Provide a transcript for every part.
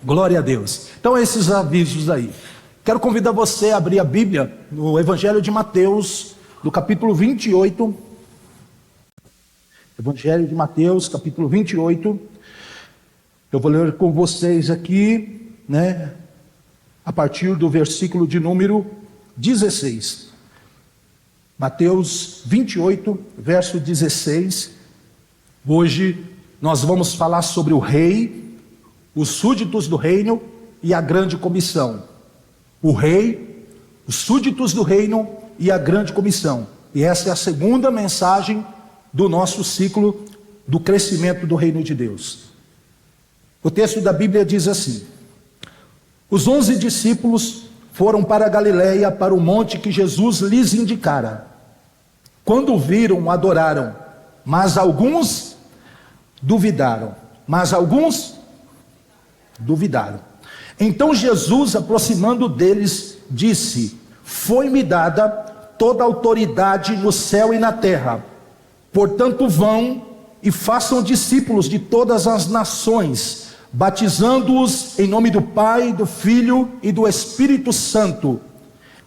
Glória a Deus. Então, esses avisos aí. Quero convidar você a abrir a Bíblia no Evangelho de Mateus, no capítulo 28. Evangelho de Mateus, capítulo 28. Eu vou ler com vocês aqui, a partir do versículo de número 16. Mateus 28, verso 16. Hoje nós vamos falar sobre o rei, os súditos do reino e a grande comissão. O rei, os súditos do reino e a grande comissão. E essa é a segunda mensagem do nosso ciclo do crescimento do reino de Deus. O texto da Bíblia diz assim: os 11 discípulos foram para a Galileia, para o monte que Jesus lhes indicara. Quando o viram, adoraram, mas alguns duvidaram. Então Jesus, aproximando deles, disse: foi-me dada toda a autoridade no céu e na terra. Portanto, vão e façam discípulos de todas as nações, batizando-os em nome do Pai, do Filho e do Espírito Santo,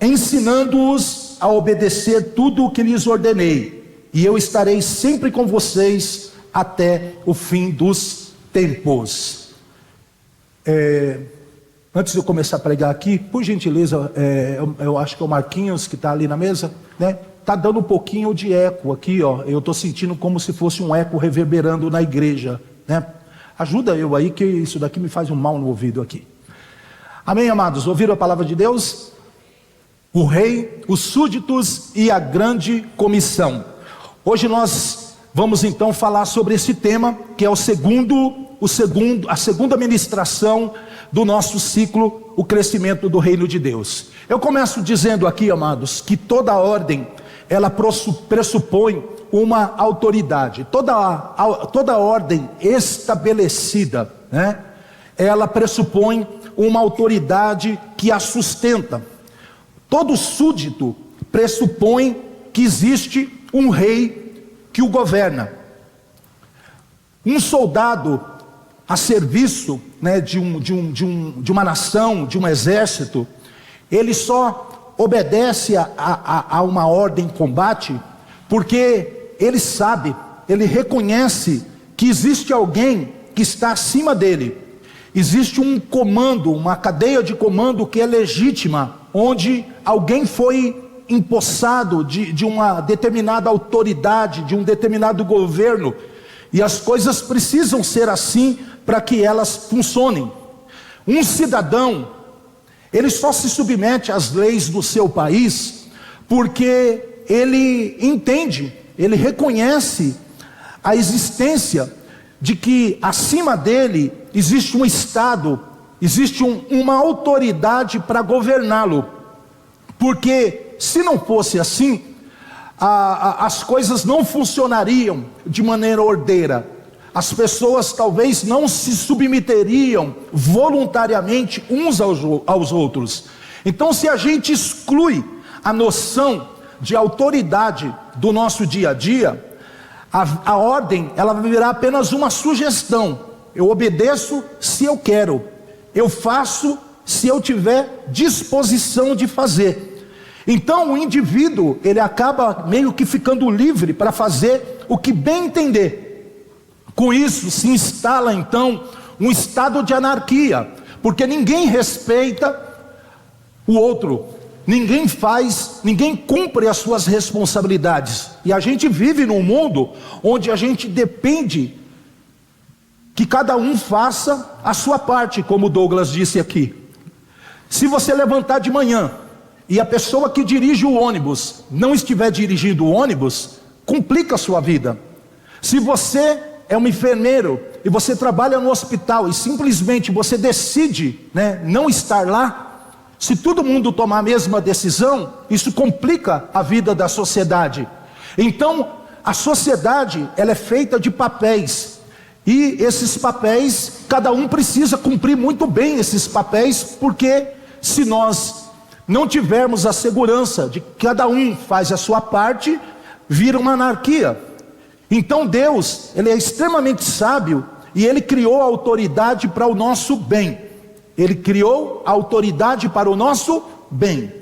ensinando-os a obedecer tudo o que lhes ordenei, e eu estarei sempre com vocês até o fim dos tempos. Antes de eu começar a pregar aqui, por gentileza, eu acho que é o Marquinhos que está ali na mesa, está dando um pouquinho de eco aqui, eu estou sentindo como se fosse um eco reverberando na igreja, ajuda eu aí, que isso daqui me faz um mal no ouvido aqui. Amém, amados? Ouviram a palavra de Deus? O rei, os súditos e a grande comissão. Hoje nós vamos então falar sobre esse tema, que é a segunda ministração do nosso ciclo, o crescimento do reino de Deus. Eu começo dizendo aqui, amados, que toda ordem, ela pressupõe uma autoridade. Toda ordem estabelecida, ela pressupõe uma autoridade que a sustenta. Todo súdito pressupõe que existe um rei que o governa. Um soldado a serviço de uma nação, de um exército, ele só obedece a uma ordem em combate porque ele sabe, ele reconhece que existe alguém que está acima dele. Existe um comando, uma cadeia de comando que é legítima, onde alguém foi empossado de uma determinada autoridade, de um determinado governo, e as coisas precisam ser assim para que elas funcionem. Um cidadão, ele só se submete às leis do seu país porque ele entende, ele reconhece a existência de que acima dele existe um Estado, existe uma autoridade para governá-lo. Porque se não fosse assim, as coisas não funcionariam de maneira ordeira. As pessoas talvez não se submeteriam voluntariamente uns aos outros. Então, se a gente exclui a noção de autoridade do nosso dia a dia, a ordem, ela vai virar apenas uma sugestão. Eu obedeço se eu quero, eu faço se eu tiver disposição de fazer. Então o indivíduo, ele acaba meio que ficando livre para fazer o que bem entender. Com isso se instala então um estado de anarquia, porque ninguém respeita o outro, ninguém cumpre as suas responsabilidades. E a gente vive num mundo onde a gente depende que cada um faça a sua parte, como o Douglas disse aqui. Se você levantar de manhã e a pessoa que dirige o ônibus não estiver dirigindo o ônibus, complica a sua vida. Se você é um enfermeiro e você trabalha no hospital e simplesmente você decide, não estar lá, se todo mundo tomar a mesma decisão, isso complica a vida da sociedade. Então, a sociedade, ela é feita de papéis. E esses papéis, cada um precisa cumprir muito bem esses papéis, porque se nós não tivermos a segurança de que cada um faz a sua parte, vira uma anarquia. Então Deus, Ele é extremamente sábio, e Ele criou a autoridade para o nosso bem. Ele criou a autoridade para o nosso bem.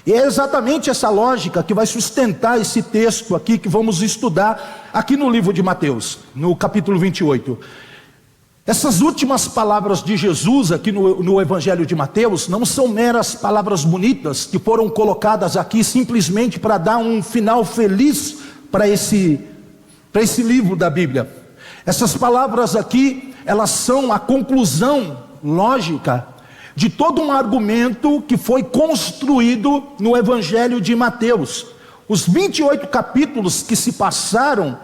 E é exatamente essa lógica que vai sustentar esse texto aqui que vamos estudar aqui no livro de Mateus, no capítulo 28. Essas últimas palavras de Jesus aqui no Evangelho de Mateus não são meras palavras bonitas que foram colocadas aqui simplesmente para dar um final feliz para esse livro da Bíblia. Essas palavras aqui, elas são a conclusão lógica de todo um argumento que foi construído no Evangelho de Mateus. Os 28 capítulos que se passaram,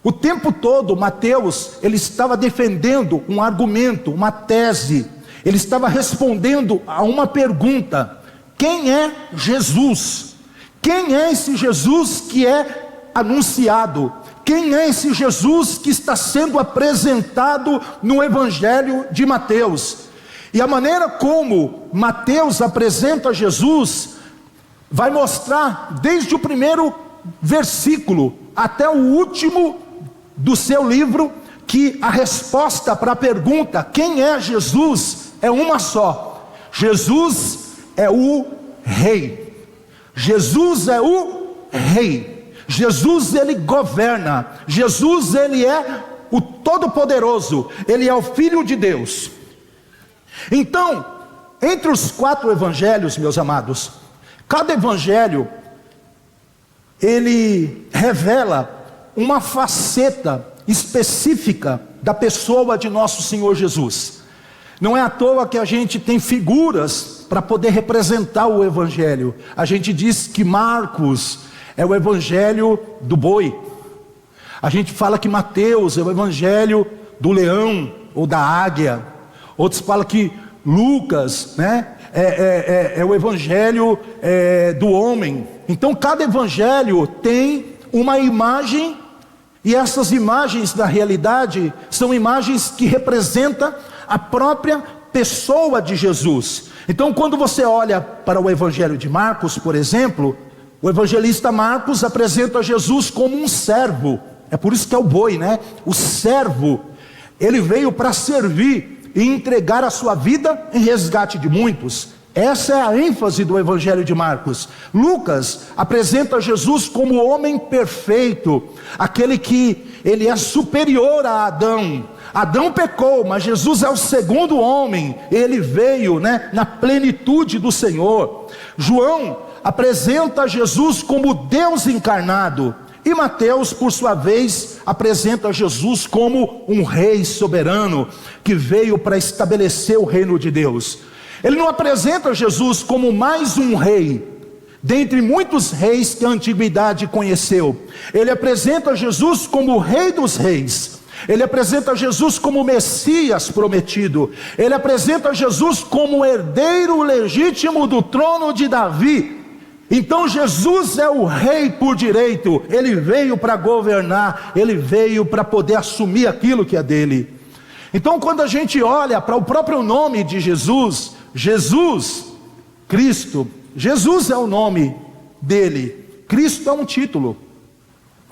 o tempo todo Mateus, ele estava defendendo um argumento, uma tese. Ele estava respondendo a uma pergunta: quem é Jesus? Quem é esse Jesus que é anunciado? Quem é esse Jesus que está sendo apresentado no Evangelho de Mateus? E a maneira como Mateus apresenta Jesus vai mostrar desde o primeiro versículo até o último do seu livro que a resposta para a pergunta quem é Jesus é uma só: Jesus é o Rei. Jesus é o Rei. Jesus, ele governa. Jesus, ele é o Todo-Poderoso. Ele é o Filho de Deus. Então, entre os 4 evangelhos, meus amados, cada evangelho ele revela uma faceta específica da pessoa de nosso Senhor Jesus. Não é à toa que a gente tem figuras para poder representar o evangelho. A gente diz que Marcos é o evangelho do boi. A gente fala que Mateus é o evangelho do leão ou da águia. Outros falam que Lucas, né, é o evangelho do homem. Então cada evangelho tem uma imagem, e essas imagens na realidade são imagens que representam a própria pessoa de Jesus. Então quando você olha para o evangelho de Marcos, por exemplo, o evangelista Marcos apresenta Jesus como um servo. É por isso que é o boi, né? O servo, ele veio para servir e entregar a sua vida em resgate de muitos. Essa é a ênfase do Evangelho de Marcos. Lucas apresenta Jesus como o homem perfeito, aquele que ele é superior a Adão. Adão pecou, mas Jesus é o segundo homem. Ele veio, né, na plenitude do Senhor. João apresenta Jesus como Deus encarnado. E Mateus, por sua vez, apresenta Jesus como um rei soberano, que veio para estabelecer o reino de Deus. Ele não apresenta Jesus como mais um rei, dentre muitos reis que a antiguidade conheceu. Ele apresenta Jesus como o Rei dos Reis. Ele apresenta Jesus como o Messias prometido. Ele apresenta Jesus como o herdeiro legítimo do trono de Davi. Então Jesus é o rei por direito. Ele veio para governar, ele veio para poder assumir aquilo que é dele. Então quando a gente olha para o próprio nome de Jesus, Jesus, Cristo, Jesus é o nome dele. Cristo é um título.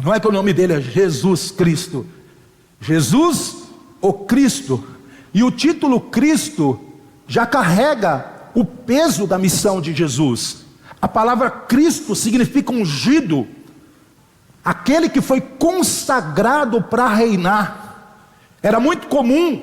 Não é que o nome dele é Jesus Cristo. Jesus, o Cristo. E o título Cristo já carrega o peso da missão de Jesus. A palavra Cristo significa ungido, aquele que foi consagrado para reinar. Era muito comum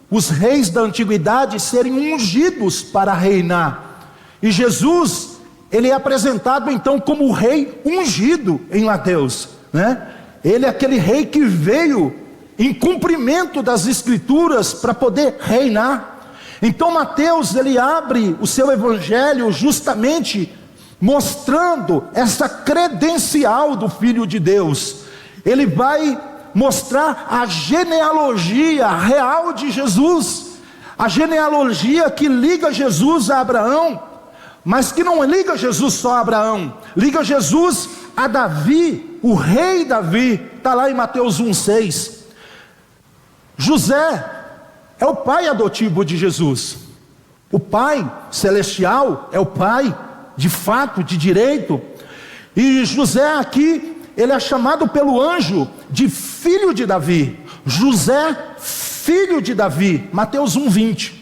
os reis da antiguidade serem ungidos para reinar. E Jesus, ele é apresentado então como o rei ungido em Mateus, né? Ele é aquele rei que veio em cumprimento das escrituras para poder reinar. Então Mateus, ele abre o seu evangelho justamente mostrando essa credencial do Filho de Deus. Ele vai mostrar a genealogia real de Jesus, a genealogia que liga Jesus a Abraão, mas que não liga Jesus só a Abraão, liga Jesus a Davi, o rei Davi. Está lá em Mateus 1,6. José é o pai adotivo de Jesus. O pai celestial é o pai de fato, de direito. E José aqui, ele é chamado pelo anjo de filho de Davi. José, filho de Davi. Mateus 1,20.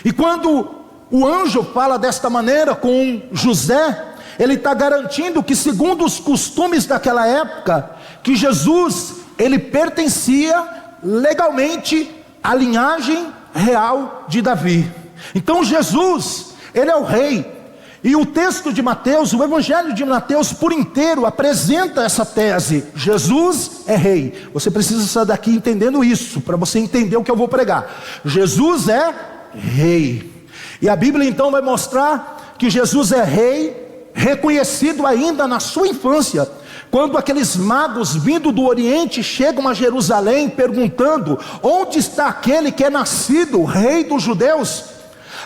E quando o anjo fala desta maneira com José, ele está garantindo que, segundo os costumes daquela época, que Jesus, ele pertencia legalmente à linhagem real de Davi. Então Jesus, ele é o rei. E o texto de Mateus, o evangelho de Mateus por inteiro apresenta essa tese: Jesus é rei. Você precisa sair daqui entendendo isso, para você entender o que eu vou pregar. Jesus é rei. E a Bíblia então vai mostrar que Jesus é rei, reconhecido ainda na sua infância, quando aqueles magos vindo do Oriente chegam a Jerusalém perguntando: onde está aquele que é nascido rei dos judeus?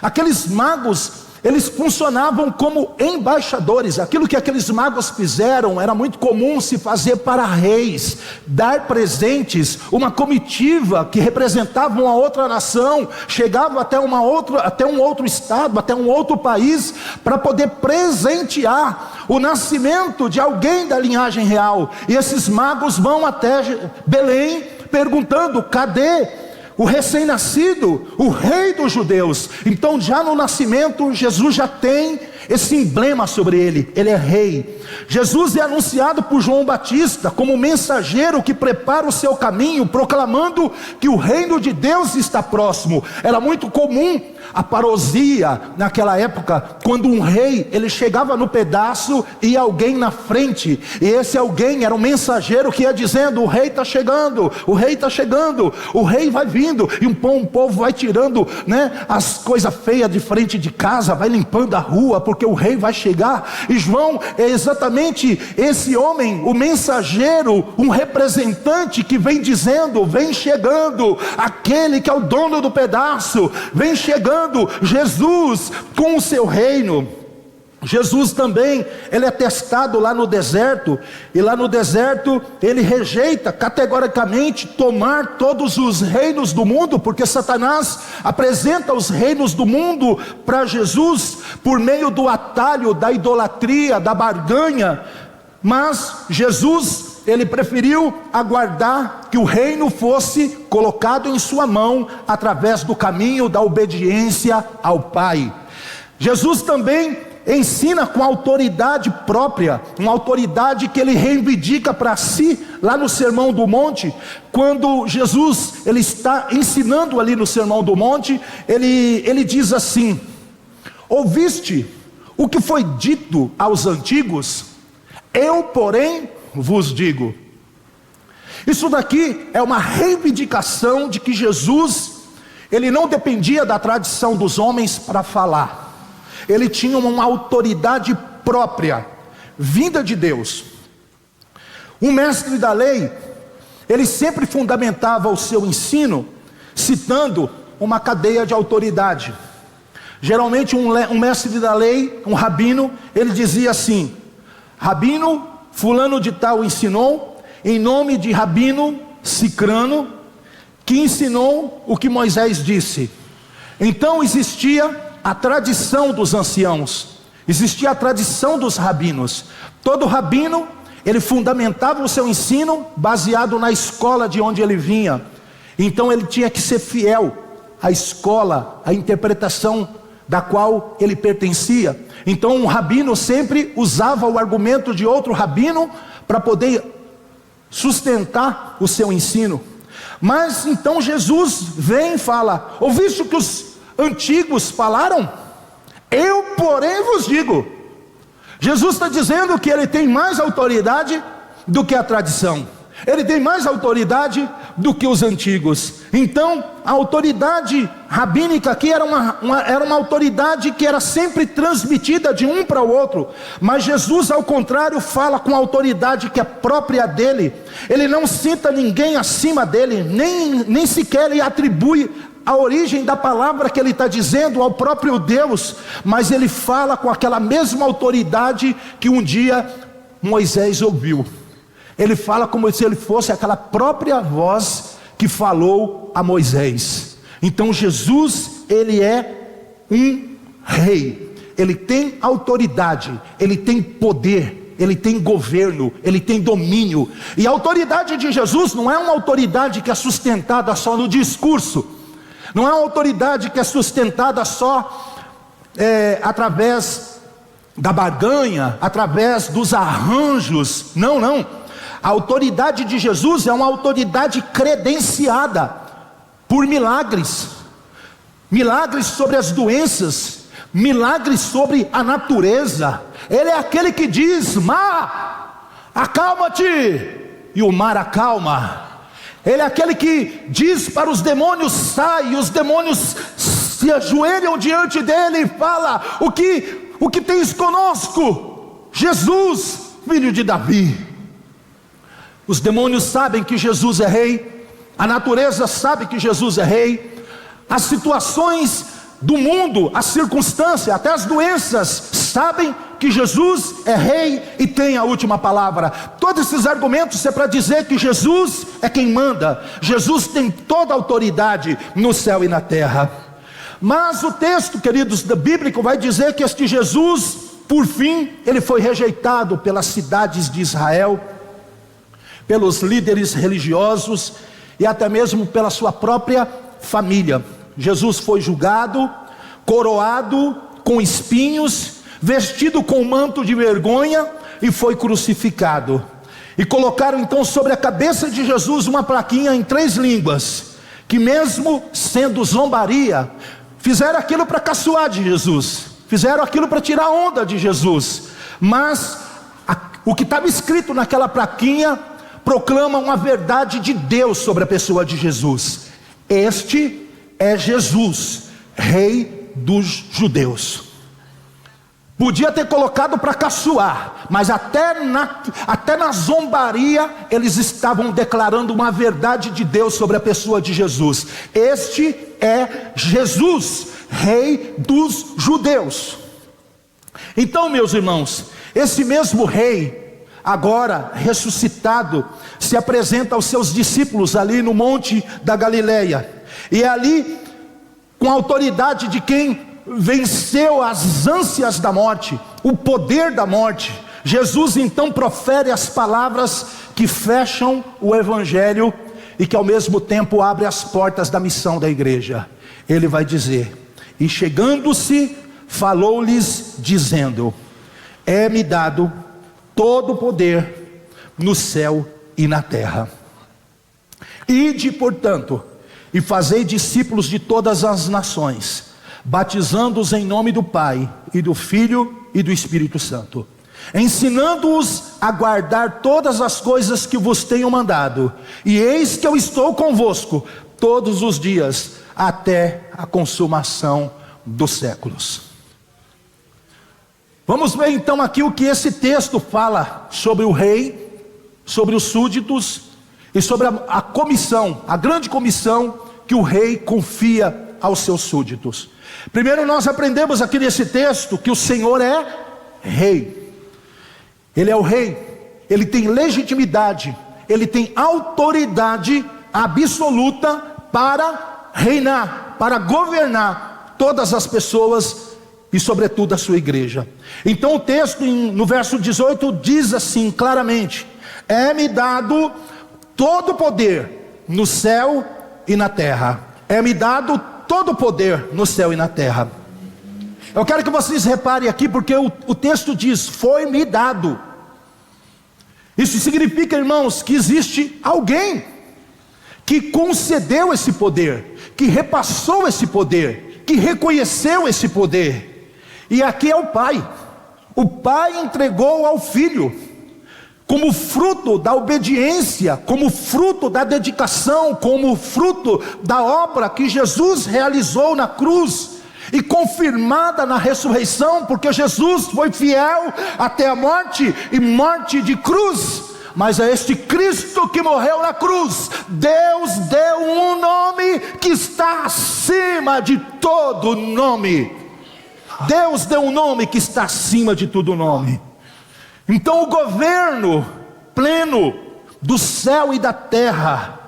Aqueles magos, eles funcionavam como embaixadores. Aquilo que aqueles magos fizeram era muito comum se fazer para reis, dar presentes. Uma comitiva que representava uma outra nação chegava até um outro estado, até um outro país, para poder presentear o nascimento de alguém da linhagem real. E esses magos vão até Belém perguntando: cadê o recém-nascido, o rei dos judeus? Então já no nascimento, Jesus já tem esse emblema sobre ele: ele é rei. Jesus é anunciado por João Batista como mensageiro que prepara o seu caminho, proclamando que o reino de Deus está próximo. Era muito comum a parousia naquela época, quando um rei, ele chegava no pedaço e alguém na frente, e esse alguém era um mensageiro que ia dizendo: o rei está chegando, o rei está chegando, o rei vai vindo. E um povo vai tirando, as coisas feias de frente de casa, vai limpando a rua, porque o rei vai chegar. E João é exatamente esse homem, o mensageiro, um representante que vem dizendo: vem chegando aquele que é o dono do pedaço, vem chegando Jesus com o seu reino. Jesus também, ele é testado lá no deserto, e lá no deserto ele rejeita categoricamente tomar todos os reinos do mundo, porque Satanás apresenta os reinos do mundo para Jesus por meio do atalho, da idolatria, da barganha. Mas Jesus, ele preferiu aguardar que o reino fosse colocado em sua mão através do caminho da obediência ao Pai. Jesus também ensina com autoridade própria, uma autoridade que ele reivindica para si lá no Sermão do Monte. Quando Jesus, ele está ensinando ali no Sermão do Monte, ele diz assim: ouviste o que foi dito aos antigos? Eu, porém, vos digo. Isso daqui é uma reivindicação de que Jesus, ele não dependia da tradição dos homens para falar. Ele tinha uma autoridade própria, vinda de Deus. Um mestre da lei, ele sempre fundamentava o seu ensino citando uma cadeia de autoridade. Geralmente um mestre da lei, um rabino, ele dizia assim: rabino fulano de tal ensinou, em nome de rabino Cicrano, que ensinou o que Moisés disse. Então existia a tradição dos anciãos, existia a tradição dos rabinos. Todo rabino, ele fundamentava o seu ensino baseado na escola de onde ele vinha. Então ele tinha que ser fiel à escola, à interpretação da qual ele pertencia. Então um rabino sempre usava o argumento de outro rabino para poder sustentar o seu ensino. Mas então Jesus vem e fala: ouviste o que os antigos falaram? Eu, porém, vos digo. Jesus está dizendo que ele tem mais autoridade do que a tradição. Ele tem mais autoridade do que os antigos. Então, a autoridade rabínica aqui era uma autoridade que era sempre transmitida de um para o outro. Mas Jesus, ao contrário, fala com a autoridade que é própria dele. Ele não cita ninguém acima dele, nem sequer ele atribui a origem da palavra que ele está dizendo ao próprio Deus. Mas ele fala com aquela mesma autoridade que um dia Moisés ouviu. Ele fala como se ele fosse aquela própria voz que falou a Moisés. Então Jesus, ele é um rei. Ele tem autoridade, ele tem poder, ele tem governo, ele tem domínio. E a autoridade de Jesus não é uma autoridade que é sustentada só no discurso. Não é uma autoridade que é sustentada só através da barganha, através dos arranjos. Não, não. A autoridade de Jesus é uma autoridade credenciada por milagres. Milagres sobre as doenças, milagres sobre a natureza. Ele é aquele que diz: mar, acalma-te, e o mar acalma. Ele é aquele que diz para os demônios: sai, e os demônios se ajoelham diante dele e fala: o que tens conosco, Jesus, filho de Davi? Os demônios sabem que Jesus é rei, a natureza sabe que Jesus é rei, as situações do mundo, as circunstâncias, até as doenças sabem que Jesus é rei e tem a última palavra. Todos esses argumentos é para dizer que Jesus é quem manda. Jesus tem toda a autoridade no céu e na terra. Mas o texto, queridos, bíblico vai dizer que este Jesus, por fim, ele foi rejeitado pelas cidades de Israel, pelos líderes religiosos e até mesmo pela sua própria família. Jesus foi julgado, coroado com espinhos, vestido com manto de vergonha e foi crucificado. E colocaram então sobre a cabeça de Jesus uma plaquinha em 3 línguas, que mesmo sendo zombaria, fizeram aquilo para caçoar de Jesus, fizeram aquilo para tirar onda de Jesus. Mas o que estava escrito naquela plaquinha proclama uma verdade de Deus sobre a pessoa de Jesus: este é Jesus, rei dos judeus. Podia ter colocado para caçoar, mas até na zombaria eles estavam declarando uma verdade de Deus sobre a pessoa de Jesus. Este é Jesus, rei dos judeus. Então, meus irmãos, esse mesmo rei, agora ressuscitado, se apresenta aos seus discípulos ali no monte da Galileia. E ali, com a autoridade de quem venceu as ânsias da morte, o poder da morte, Jesus então profere as palavras que fecham o evangelho e que ao mesmo tempo abre as portas da missão da igreja. Ele vai dizer: e chegando-se, falou-lhes dizendo: é-me dado todo o poder no céu e na terra. Ide, portanto, e fazei discípulos de todas as nações, batizando-os em nome do Pai, e do Filho, e do Espírito Santo, ensinando-os a guardar todas as coisas que vos tenho mandado, e eis que eu estou convosco todos os dias, até a consumação dos séculos. Vamos ver então aqui o que esse texto fala sobre o rei, sobre os súditos, e sobre a comissão, a grande comissão que o rei confia aos seus súditos. Primeiro, nós aprendemos aqui nesse texto que o Senhor é rei. Ele é o rei, ele tem legitimidade, ele tem autoridade absoluta para reinar, para governar todas as pessoas e sobretudo a sua igreja. Então o texto no verso 18 diz assim claramente: é-me dado todo o poder no céu e na terra. É-me dado todo o poder no céu e na terra. Eu quero que vocês reparem aqui, porque o texto diz: foi-me dado. Isso significa, irmãos, que existe alguém que concedeu esse poder, que repassou esse poder, que reconheceu esse poder. E aqui é o Pai. O Pai entregou ao Filho, como fruto da obediência, como fruto da dedicação, como fruto da obra que Jesus realizou na cruz, e confirmada na ressurreição, porque Jesus foi fiel até a morte, e morte de cruz. Mas a este Cristo que morreu na cruz, Deus deu um nome que está acima de todo nome. Deus deu um nome que está acima de todo nome. Então o governo pleno do céu e da terra,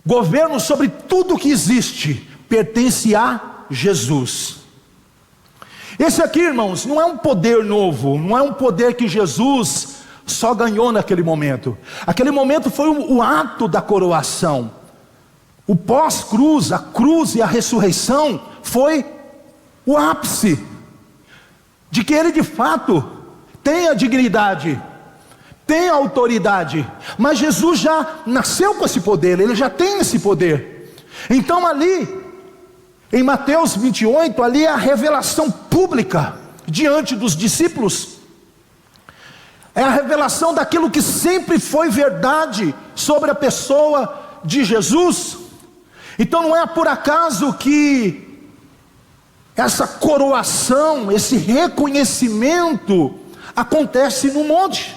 governo sobre tudo que existe, pertence a Jesus. Esse aqui, irmãos, não é um poder novo, não é um poder que Jesus só ganhou naquele momento. Aquele momento foi o ato da coroação. O pós-cruz, a cruz e a ressurreição foi o ápice de que ele de fato tem a dignidade, tem a autoridade, mas Jesus já nasceu com esse poder, ele já tem esse poder. Então ali, em Mateus 28, ali é a revelação pública diante dos discípulos, é a revelação daquilo que sempre foi verdade sobre a pessoa de Jesus. Então não é por acaso que essa coroação, esse reconhecimento acontece no monte,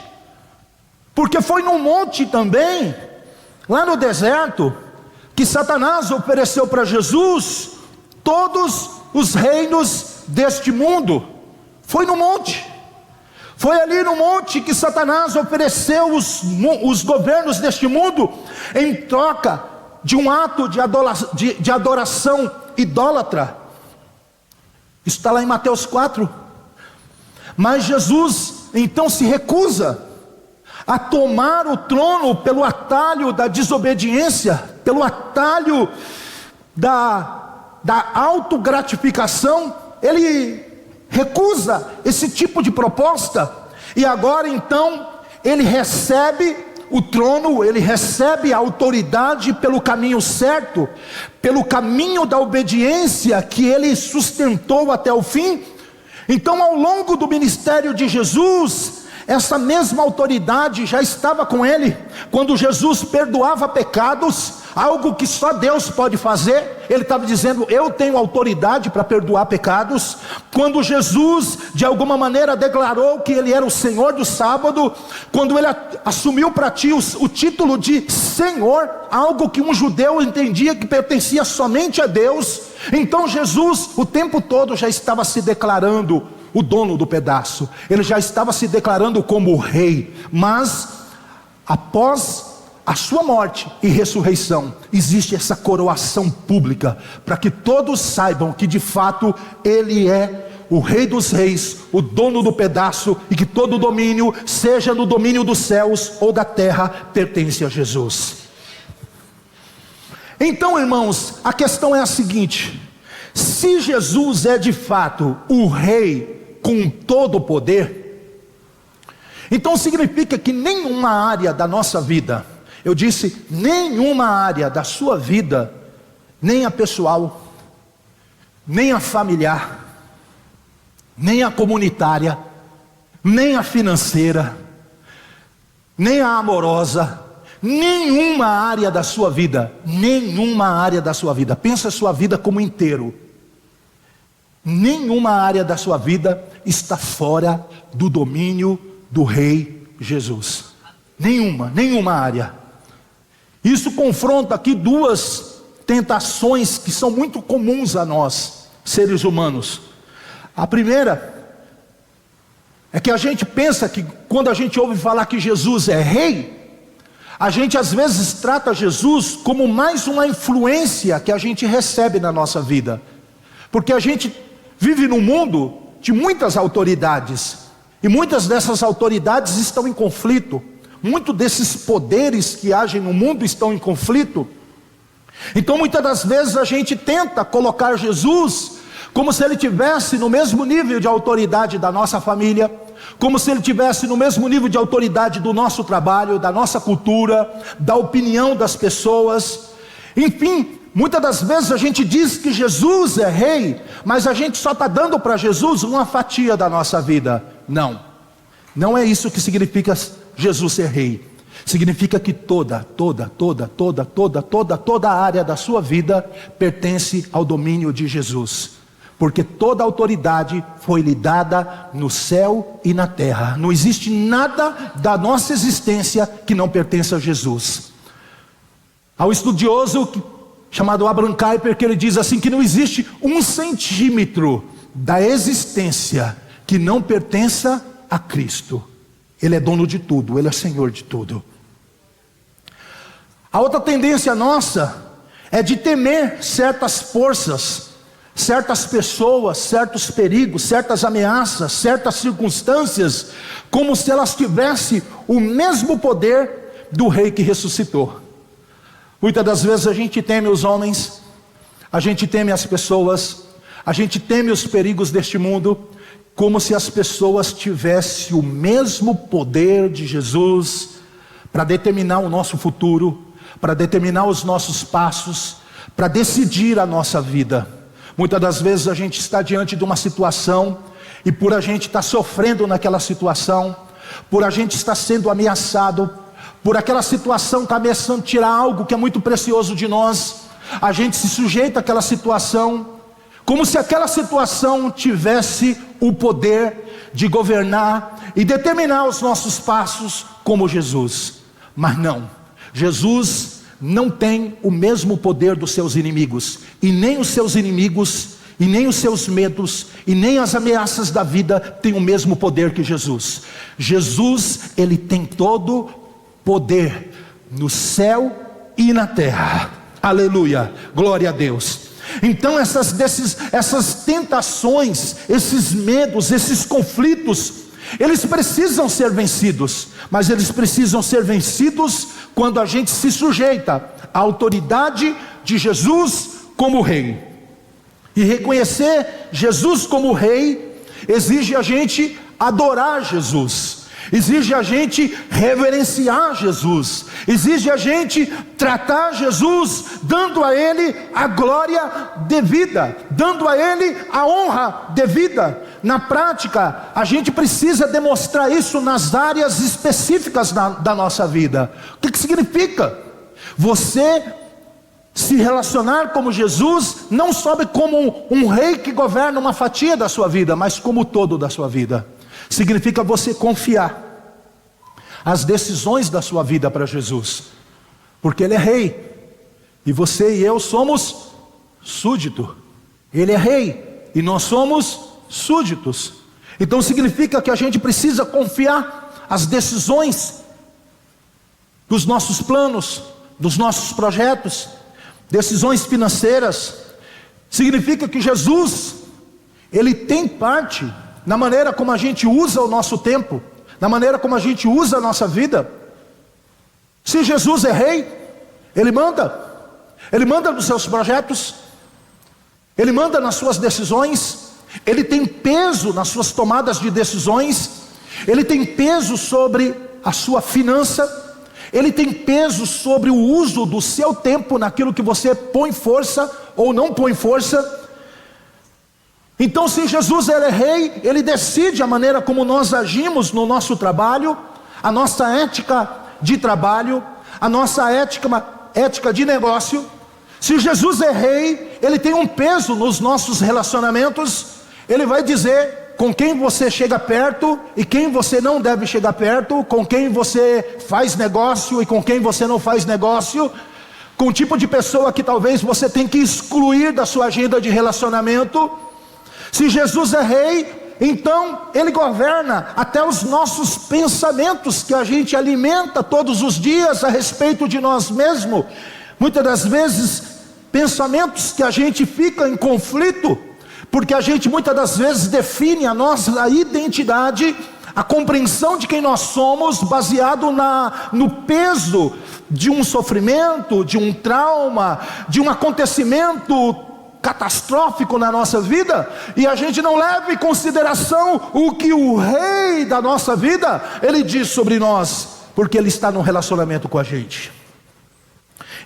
porque foi no monte também, lá no deserto, que Satanás ofereceu para Jesus todos os reinos deste mundo. Foi no monte, foi ali no monte que Satanás ofereceu os governos deste mundo em troca de um ato de adoração idólatra. Isso está lá em Mateus 4. Mas Jesus então se recusa a tomar o trono pelo atalho da desobediência, pelo atalho da autogratificação. Ele recusa esse tipo de proposta, e agora então ele recebe o trono, ele recebe a autoridade pelo caminho certo, pelo caminho da obediência que ele sustentou até o fim. Então, ao longo do ministério de Jesus, essa mesma autoridade já estava com ele. Quando Jesus perdoava pecados, algo que só Deus pode fazer, ele estava dizendo: eu tenho autoridade para perdoar pecados. Quando Jesus de alguma maneira declarou que ele era o Senhor do sábado, quando ele assumiu para ti o título de Senhor, algo que um judeu entendia que pertencia somente a Deus, então Jesus o tempo todo já estava se declarando o dono do pedaço, ele já estava se declarando como o rei. Mas após a sua morte e ressurreição, existe essa coroação pública, para que todos saibam que de fato ele é o Rei dos Reis, o dono do pedaço, e que todo domínio, seja no domínio dos céus ou da terra, pertence a Jesus. Então, irmãos, a questão é a seguinte: se Jesus é de fato o Rei com todo o poder, então significa que nenhuma área da nossa vida, eu disse, nenhuma área da sua vida, nem a pessoal, nem a familiar, nem a comunitária, nem a financeira, nem a amorosa, nenhuma área da sua vida, pensa a sua vida como inteiro, nenhuma área da sua vida está fora do domínio do Rei Jesus. Nenhuma área. Isso confronta aqui duas tentações que são muito comuns a nós, seres humanos. A primeira é que a gente pensa que quando a gente ouve falar que Jesus é rei, a gente às vezes trata Jesus como mais uma influência que a gente recebe na nossa vida, porque a gente vive num mundo de muitas autoridades, e muitas dessas autoridades estão em conflito. Muitos desses poderes que agem no mundo estão em conflito. Então muitas das vezes a gente tenta colocar Jesus como se ele tivesse no mesmo nível de autoridade da nossa família, como se ele tivesse no mesmo nível de autoridade do nosso trabalho, da nossa cultura, da opinião das pessoas. Enfim, muitas das vezes a gente diz que Jesus é rei, mas a gente só está dando para Jesus uma fatia da nossa vida. Não é isso que significa Jesus ser rei. Significa que toda a área da sua vida pertence ao domínio de Jesus, porque toda autoridade foi lhe dada no céu e na terra. Não existe nada da nossa existência que não pertence a Jesus. Há um estudioso chamado Abraham Kuyper, que ele diz assim, que não existe 1 centímetro da existência que não pertença a Cristo. Ele é dono de tudo, ele é Senhor de tudo. A outra tendência nossa é de temer certas forças, certas pessoas, certos perigos, certas ameaças, certas circunstâncias, como se elas tivessem o mesmo poder do rei que ressuscitou. Muitas das vezes a gente teme os homens, a gente teme as pessoas, a gente teme os perigos deste mundo, como se as pessoas tivessem o mesmo poder de Jesus para determinar o nosso futuro, para determinar os nossos passos, para decidir a nossa vida. Muitas das vezes a gente está diante de uma situação, e por a gente estar sofrendo naquela situação, por a gente estar sendo ameaçado, por aquela situação estar ameaçando tirar algo que é muito precioso de nós, a gente se sujeita àquela situação, como se aquela situação tivesse o poder de governar e determinar os nossos passos como Jesus. Mas não, Jesus não tem o mesmo poder dos seus inimigos, e nem os seus inimigos, e nem os seus medos, e nem as ameaças da vida têm o mesmo poder que Jesus. Jesus, ele tem todo poder no céu e na terra. Aleluia, glória a Deus. Então essas tentações, esses medos, esses conflitos, eles precisam ser vencidos, mas eles precisam ser vencidos quando a gente se sujeita à autoridade de Jesus como Rei. E reconhecer Jesus como Rei exige a gente adorar Jesus, exige a gente reverenciar Jesus, exige a gente tratar Jesus dando a Ele a glória devida, dando a Ele a honra devida. Na prática, a gente precisa demonstrar isso nas áreas específicas da nossa vida. O que significa? Você se relacionar como Jesus, não só como um rei que governa uma fatia da sua vida, mas como o todo da sua vida. Significa você confiar as decisões da sua vida para Jesus, porque Ele é rei, e você e eu somos súdito. Ele é rei, e nós somos súditos. Então significa que a gente precisa confiar as decisões dos nossos planos, dos nossos projetos, decisões financeiras. Significa que Jesus, Ele tem parte na maneira como a gente usa o nosso tempo, na maneira como a gente usa a nossa vida. Se Jesus é rei, Ele manda nos seus projetos, Ele manda nas suas decisões, Ele tem peso nas suas tomadas de decisões, Ele tem peso sobre a sua finança, Ele tem peso sobre o uso do seu tempo naquilo que você põe força ou não põe força. Então, se Jesus ele é rei, Ele decide a maneira como nós agimos no nosso trabalho, a nossa ética de trabalho, a nossa ética de negócio. Se Jesus é rei, Ele tem um peso nos nossos relacionamentos. Ele vai dizer com quem você chega perto e quem você não deve chegar perto, com quem você faz negócio e com quem você não faz negócio, com o tipo de pessoa que talvez você tenha que excluir da sua agenda de relacionamento. Se Jesus é rei, então Ele governa até os nossos pensamentos que a gente alimenta todos os dias a respeito de nós mesmos. Muitas das vezes, pensamentos que a gente fica em conflito, porque a gente muitas das vezes define a nossa identidade, a compreensão de quem nós somos, baseado no peso de um sofrimento, de um trauma, de um acontecimento catastrófico na nossa vida, e a gente não leva em consideração o que o rei da nossa vida, Ele diz sobre nós, porque Ele está num relacionamento com a gente.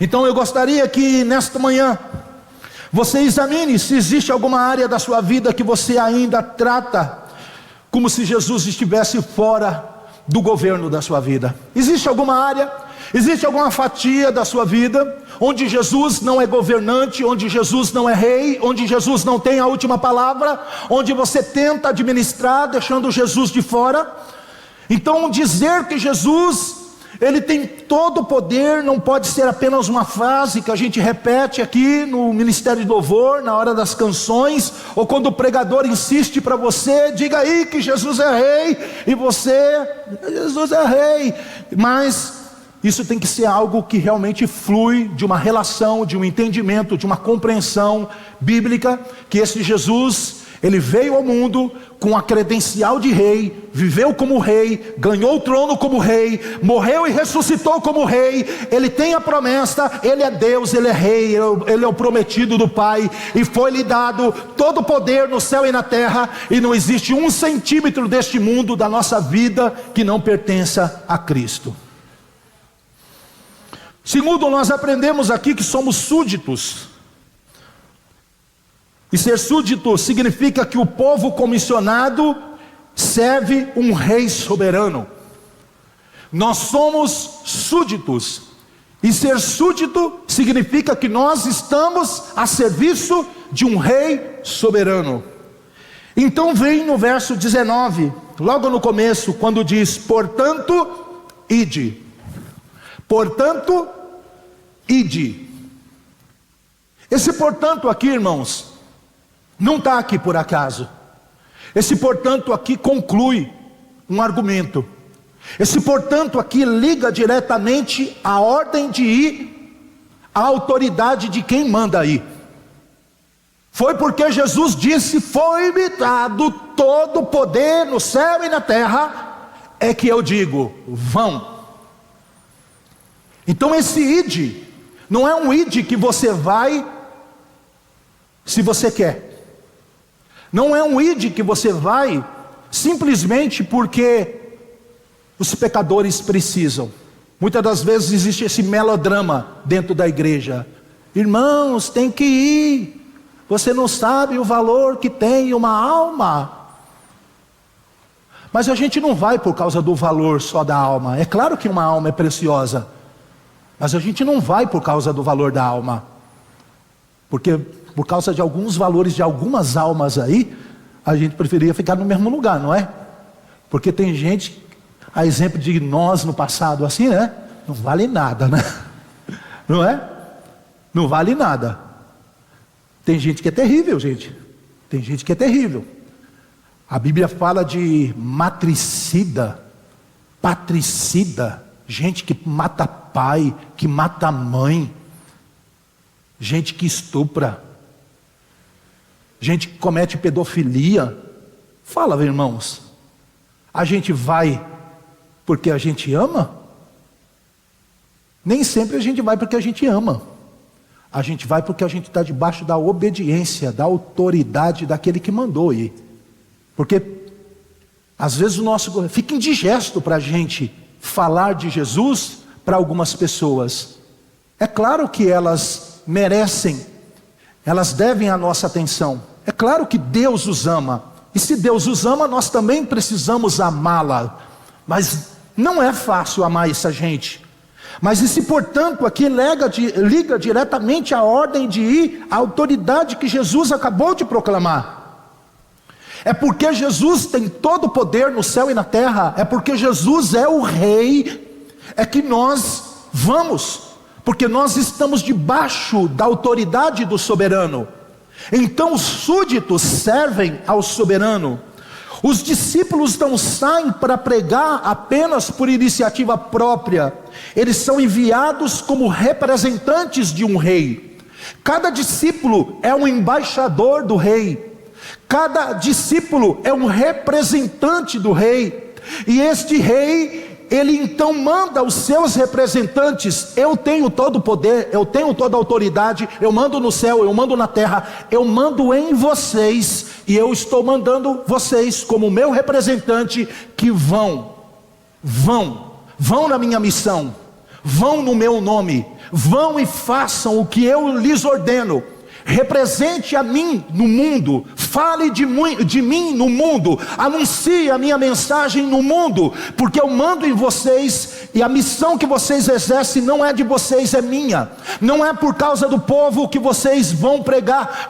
Então eu gostaria que nesta manhã você examine se existe alguma área da sua vida que você ainda trata como se Jesus estivesse fora do governo da sua vida. Existe alguma área, existe alguma fatia da sua vida onde Jesus não é governante, onde Jesus não é rei, onde Jesus não tem a última palavra, onde você tenta administrar deixando Jesus de fora? Então dizer que Jesus Ele tem todo o poder não pode ser apenas uma frase que a gente repete aqui no ministério de louvor, na hora das canções, ou quando o pregador insiste para você, diga aí que Jesus é rei, e você, Jesus é rei. Mas isso tem que ser algo que realmente flui de uma relação, de um entendimento, de uma compreensão bíblica, que esse Jesus, Ele veio ao mundo com a credencial de rei, viveu como rei, ganhou o trono como rei, morreu e ressuscitou como rei. Ele tem a promessa, ele é Deus, ele é rei, ele é o prometido do Pai, e foi-lhe dado todo o poder no céu e na terra, e não existe 1 centímetro deste mundo, da nossa vida, que não pertença a Cristo. Segundo, nós aprendemos aqui que somos súditos. E ser súdito significa que o povo comissionado serve um rei soberano. Nós somos súditos. E ser súdito significa que nós estamos a serviço de um rei soberano. Então vem no verso 19, logo no começo, quando diz: portanto, ide. Portanto, ide. Esse portanto aqui, irmãos, não está aqui por acaso. Esse portanto aqui conclui um argumento. Esse portanto aqui liga diretamente a ordem de ir, a autoridade de quem manda ir. Foi porque Jesus disse: foi-me dado todo o poder no céu e na terra, é que eu digo: vão. Então esse ide não é um ide que você vai se você quer. Não é um ide que você vai simplesmente porque os pecadores precisam. Muitas das vezes existe esse melodrama dentro da igreja: irmãos, tem que ir, você não sabe o valor que tem uma alma. Mas a gente não vai por causa do valor só da alma. É claro que uma alma é preciosa, mas a gente não vai por causa do valor da alma, porque por causa de alguns valores de algumas almas aí, a gente preferia ficar no mesmo lugar, não é? Porque tem gente, a exemplo de nós no passado assim, né? Não vale nada, né? Não é? Não vale nada. Tem gente que é terrível, gente. Tem gente que é terrível. A Bíblia fala de matricida, patricida, gente que mata pai, que mata mãe, gente que estupra, gente que comete pedofilia. Fala, irmãos, a gente vai porque a gente ama? Nem sempre a gente vai porque a gente ama. A gente vai porque a gente está debaixo da obediência, da autoridade daquele que mandou ir. Porque às vezes fica indigesto para a gente falar de Jesus para algumas pessoas. É claro que elas merecem, elas devem a nossa atenção. É claro que Deus os ama, e se Deus os ama, nós também precisamos amá-la. Mas não é fácil amar essa gente. Mas esse portanto aqui liga diretamente à ordem de ir, à autoridade que Jesus acabou de proclamar. É porque Jesus tem todo o poder no céu e na terra, é porque Jesus é o rei, é que nós vamos, porque nós estamos debaixo da autoridade do soberano. Então os súditos servem ao soberano. Os discípulos não saem para pregar apenas por iniciativa própria. Eles são enviados como representantes de um rei. Cada discípulo é um embaixador do rei. Cada discípulo é um representante do rei. E este rei, ele então manda os seus representantes: eu tenho todo o poder, eu tenho toda a autoridade, eu mando no céu, eu mando na terra, eu mando em vocês, e eu estou mandando vocês como meu representante, que vão na minha missão, vão no meu nome, vão e façam o que eu lhes ordeno. Represente a mim no mundo, fale de mim no mundo, anuncie a minha mensagem no mundo, porque eu mando em vocês, e a missão que vocês exercem não é de vocês, é minha. Não é por causa do povo que vocês vão pregar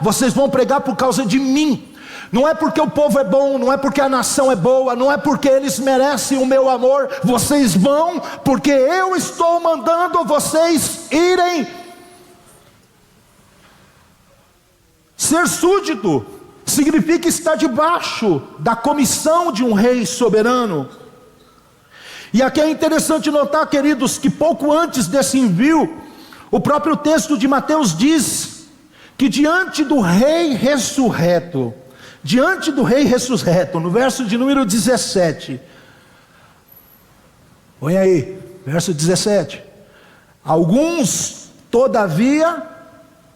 por causa de mim. Não é porque o povo é bom, não é porque a nação é boa, não é porque eles merecem o meu amor. Vocês vão porque eu estou mandando vocês irem. Ser súdito significa estar debaixo da comissão de um rei soberano. E aqui é interessante notar, queridos, que pouco antes desse envio, o próprio texto de Mateus diz que diante do rei ressurreto, diante do rei ressurreto, no verso de número 17. Põe aí, verso 17. Alguns, todavia,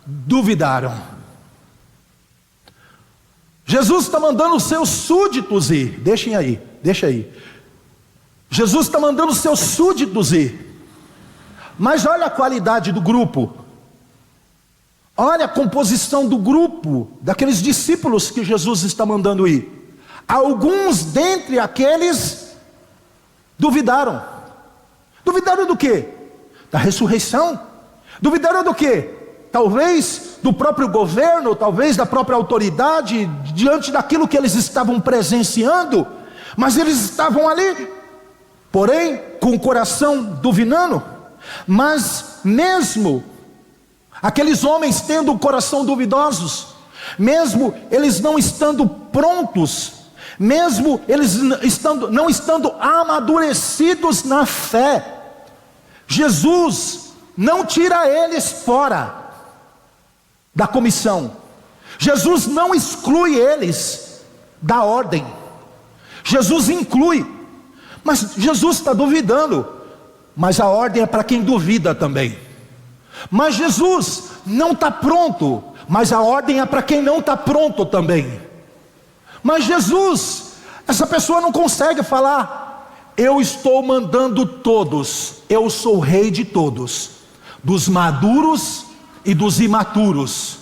duvidaram. Jesus está mandando os seus súditos ir. Deixa aí. Jesus está mandando os seus súditos ir. Mas olha a qualidade do grupo. Olha a composição do grupo, daqueles discípulos que Jesus está mandando ir. Alguns dentre aqueles duvidaram. Duvidaram do quê? Da ressurreição. Duvidaram do quê? Talvez do próprio governo, talvez da própria autoridade, diante daquilo que eles estavam presenciando. Mas eles estavam ali, porém, com o coração duvidando. Mas mesmo aqueles homens tendo o coração duvidosos, mesmo eles não estando prontos, mesmo eles não estando amadurecidos na fé, Jesus não tira eles fora da comissão. Jesus não exclui eles da ordem. Jesus inclui. Mas Jesus está duvidando. Mas a ordem é para quem duvida também. Mas Jesus não está pronto. Mas a ordem é para quem não está pronto também. Mas Jesus, essa pessoa não consegue falar: eu estou mandando todos, eu sou o rei de todos, dos maduros e dos imaturos.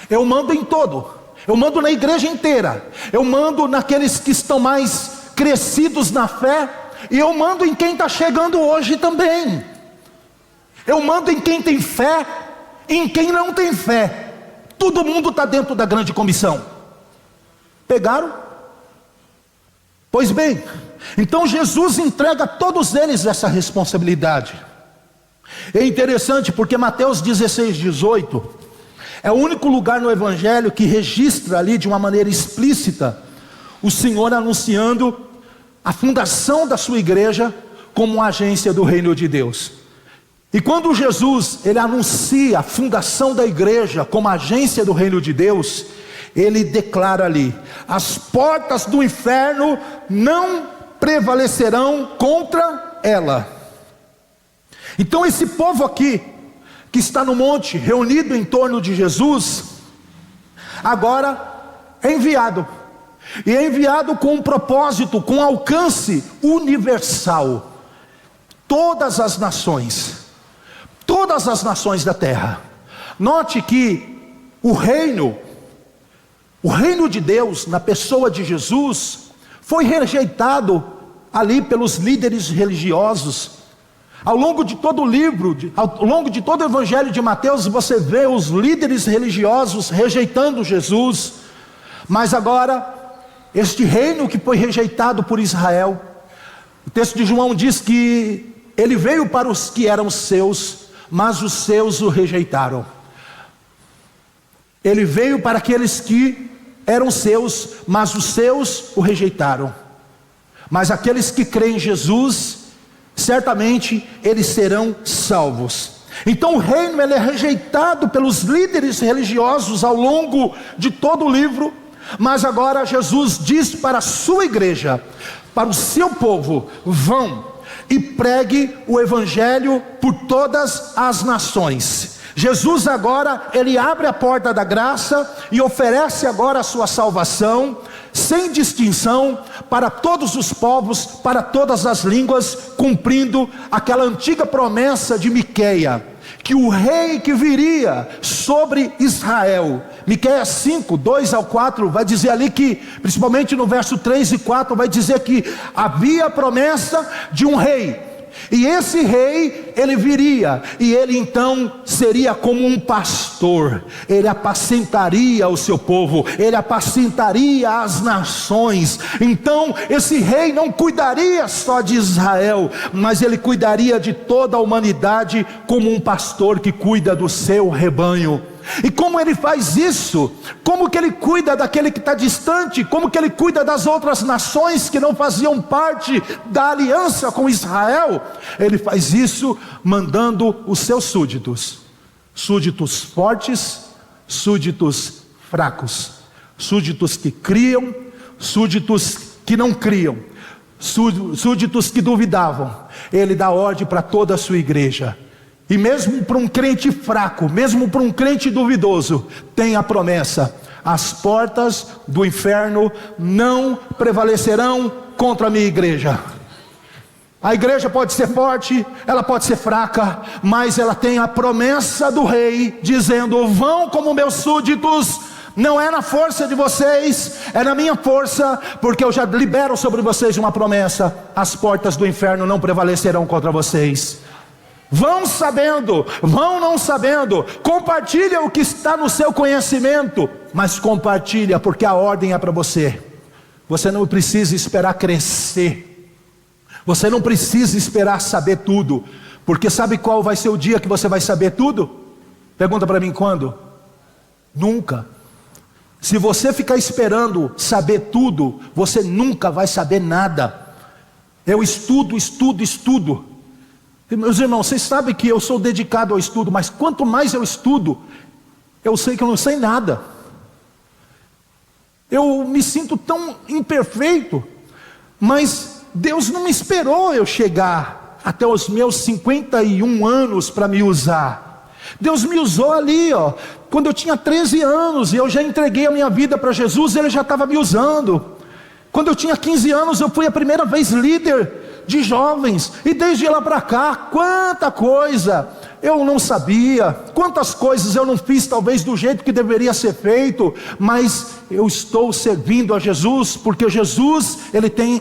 Eu mando em todo, eu mando na igreja inteira, eu mando naqueles que estão mais crescidos na fé, e eu mando em quem está chegando hoje também. Eu mando em quem tem fé, e em quem não tem fé. Todo mundo está dentro da grande comissão. Pegaram? Pois bem, então Jesus entrega a todos eles essa responsabilidade. É interessante porque Mateus 16, 18 é o único lugar no Evangelho que registra ali de uma maneira explícita o Senhor anunciando a fundação da sua igreja como uma agência do reino de Deus. E quando Jesus ele anuncia a fundação da igreja como agência do reino de Deus, ele declara ali: as portas do inferno não prevalecerão contra ela. Então esse povo aqui, que está no monte, reunido em torno de Jesus, agora é enviado. E é enviado com um propósito, com alcance universal. Todas as nações da terra. Note que o reino de Deus, na pessoa de Jesus, foi rejeitado ali pelos líderes religiosos. Ao longo de todo o livro, ao longo de todo o Evangelho de Mateus, você vê os líderes religiosos rejeitando Jesus. Mas agora, este reino que foi rejeitado por Israel, o texto de João diz que ele veio para os que eram seus, mas os seus o rejeitaram. Ele veio para aqueles que eram seus, mas os seus o rejeitaram. Mas aqueles que creem em Jesus, certamente eles serão salvos. Então o reino ele é rejeitado pelos líderes religiosos ao longo de todo o livro. Mas agora Jesus diz para a sua igreja, para o seu povo: vão e pregue o evangelho por todas as nações. Jesus agora, ele abre a porta da graça e oferece agora a sua salvação, sem distinção, para todos os povos, para todas as línguas, cumprindo aquela antiga promessa de Miqueias, que o rei que viria sobre Israel, Miqueias 5, 2 ao 4, vai dizer ali que, principalmente no verso 3 e 4, vai dizer que havia a promessa de um rei, e esse rei, ele viria, e ele então seria como um pastor, ele apacentaria o seu povo, ele apacentaria as nações. Então esse rei não cuidaria só de Israel, mas ele cuidaria de toda a humanidade, como um pastor que cuida do seu rebanho. E como ele faz isso? Como que ele cuida daquele que está distante? Como que ele cuida das outras nações que não faziam parte da aliança com Israel? Ele faz isso mandando os seus súditos, súditos fortes, súditos fracos, súditos que criam, súditos que não criam, súditos que duvidavam. Ele dá ordem para toda a sua igreja. E mesmo para um crente fraco, mesmo para um crente duvidoso, tem a promessa: as portas do inferno não prevalecerão contra a minha igreja. A igreja pode ser forte, ela pode ser fraca, mas ela tem a promessa do rei, dizendo: vão como meus súditos. Não é na força de vocês, é na minha força, porque eu já libero sobre vocês uma promessa: as portas do inferno não prevalecerão contra vocês. Vão sabendo, vão não sabendo, compartilha o que está no seu conhecimento, mas compartilha, porque a ordem é para você. Você não precisa esperar crescer, você não precisa esperar saber tudo, porque sabe qual vai ser o dia que você vai saber tudo? Pergunta para mim, quando? Nunca. Se você ficar esperando saber tudo, você nunca vai saber nada. Eu estudo. E, meus irmãos, vocês sabem que eu sou dedicado ao estudo, mas quanto mais eu estudo, eu sei que eu não sei nada. Eu me sinto tão imperfeito, mas Deus não me esperou eu chegar até os meus 51 anos para me usar. Deus me usou ali, quando eu tinha 13 anos, e eu já entreguei a minha vida para Jesus, Ele já estava me usando. Quando eu tinha 15 anos, eu fui a primeira vez líder de jovens, e desde lá para cá, quanta coisa eu não sabia, quantas coisas eu não fiz talvez do jeito que deveria ser feito, mas eu estou servindo a Jesus, porque Jesus, Ele tem,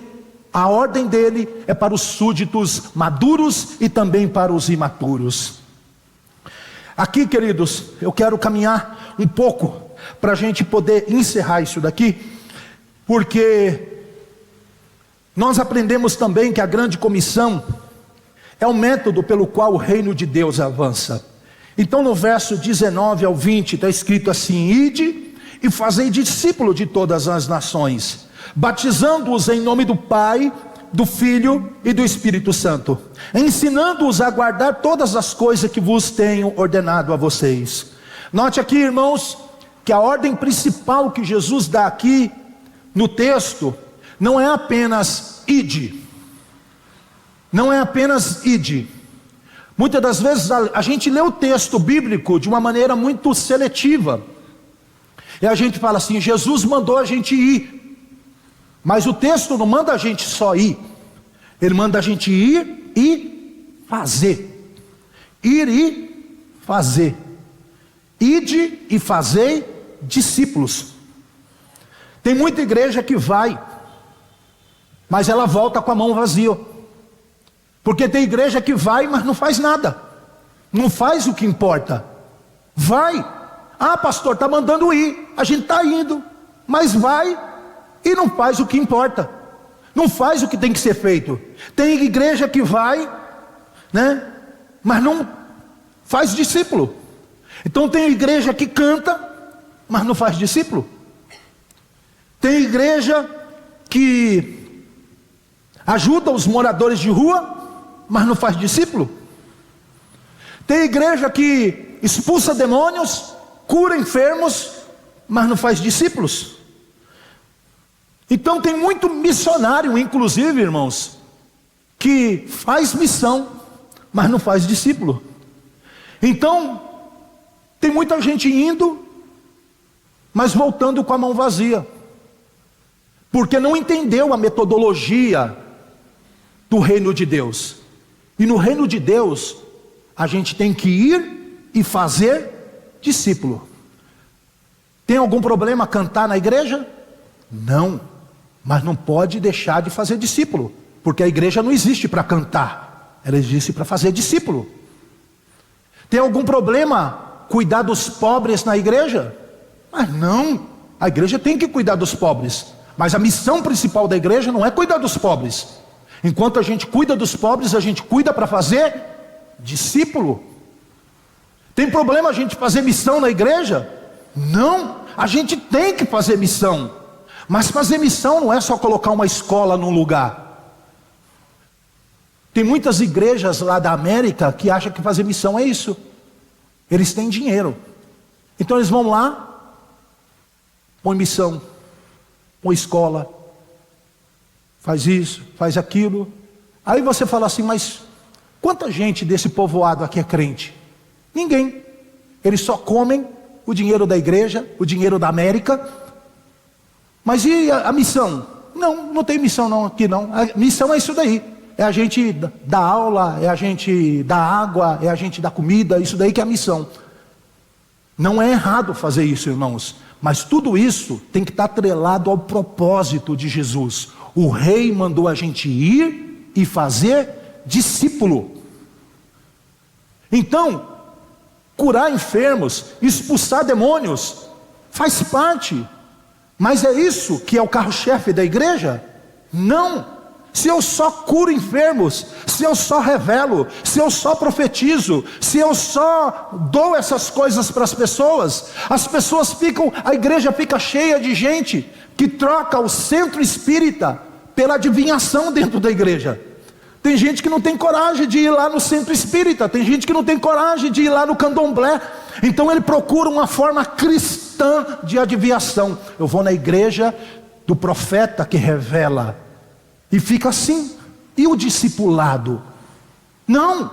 a ordem dele é para os súditos maduros e também para os imaturos. Aqui, queridos, eu quero caminhar um pouco para a gente poder encerrar isso daqui, porque nós aprendemos também que a grande comissão é o método pelo qual o reino de Deus avança. Então no verso 19 ao 20 está escrito assim: ide e fazei discípulo de todas as nações, batizando-os em nome do Pai, do Filho e do Espírito Santo, ensinando-os a guardar todas as coisas que vos tenho ordenado a vocês. Note aqui, irmãos, que a ordem principal que Jesus dá aqui no texto não é apenas ide. Não é apenas ide. Muitas das vezes a gente lê o texto bíblico de uma maneira muito seletiva, e a gente fala assim: Jesus mandou a gente ir. Mas o texto não manda a gente só ir, ele manda a gente ir e fazer. Ir e fazer. Ide e fazei discípulos. Tem muita igreja que vai, mas ela volta com a mão vazia. Porque tem igreja que vai, mas não faz nada, não faz o que importa. Vai, pastor, está mandando ir, a gente está indo, mas vai e não faz o que importa, não faz o que tem que ser feito. Tem igreja que vai, mas não faz discípulo. Então tem igreja que canta, mas não faz discípulo. Tem igreja que ajuda os moradores de rua, mas não faz discípulo. Tem igreja que expulsa demônios, cura enfermos, mas não faz discípulos. Então tem muito missionário, inclusive, irmãos, que faz missão, mas não faz discípulo. Então tem muita gente indo, mas voltando com a mão vazia, porque não entendeu a metodologia do reino de Deus. E no reino de Deus a gente tem que ir e fazer discípulo. Tem algum problema cantar na igreja? Não, mas não pode deixar de fazer discípulo, porque a igreja não existe para cantar, ela existe para fazer discípulo. Tem algum problema cuidar dos pobres na igreja? Mas não, a igreja tem que cuidar dos pobres, mas a missão principal da igreja não é cuidar dos pobres. Enquanto a gente cuida dos pobres, a gente cuida para fazer discípulo. Tem problema a gente fazer missão na igreja? Não, a gente tem que fazer missão. Mas fazer missão não é só colocar uma escola num lugar. Tem muitas igrejas lá da América que acham que fazer missão é isso. Eles têm dinheiro, então eles vão lá, põe missão, põe escola, faz isso, faz aquilo. Aí você fala assim, mas quanta gente desse povoado aqui é crente? Ninguém. Eles só comem o dinheiro da igreja, o dinheiro da América. Mas e a missão? Não tem missão não aqui não. A missão é isso daí. É a gente dar aula, é a gente dar água, é a gente dar comida, isso daí que é a missão. Não é errado fazer isso, irmãos. Mas tudo isso tem que estar atrelado ao propósito de Jesus. O rei mandou a gente ir e fazer discípulo. Então, curar enfermos, expulsar demônios, faz parte. Mas é isso que é o carro-chefe da igreja? Não. Se eu só curo enfermos, se eu só revelo, se eu só profetizo, se eu só dou essas coisas para as pessoas ficam, a igreja fica cheia de gente que troca o centro espírita pela adivinhação dentro da igreja. Tem gente que não tem coragem de ir lá no centro espírita, tem gente que não tem coragem de ir lá no candomblé. Então ele procura uma forma cristã de adivinhação. Eu vou na igreja do profeta que revela. E fica assim. E o discipulado? Não.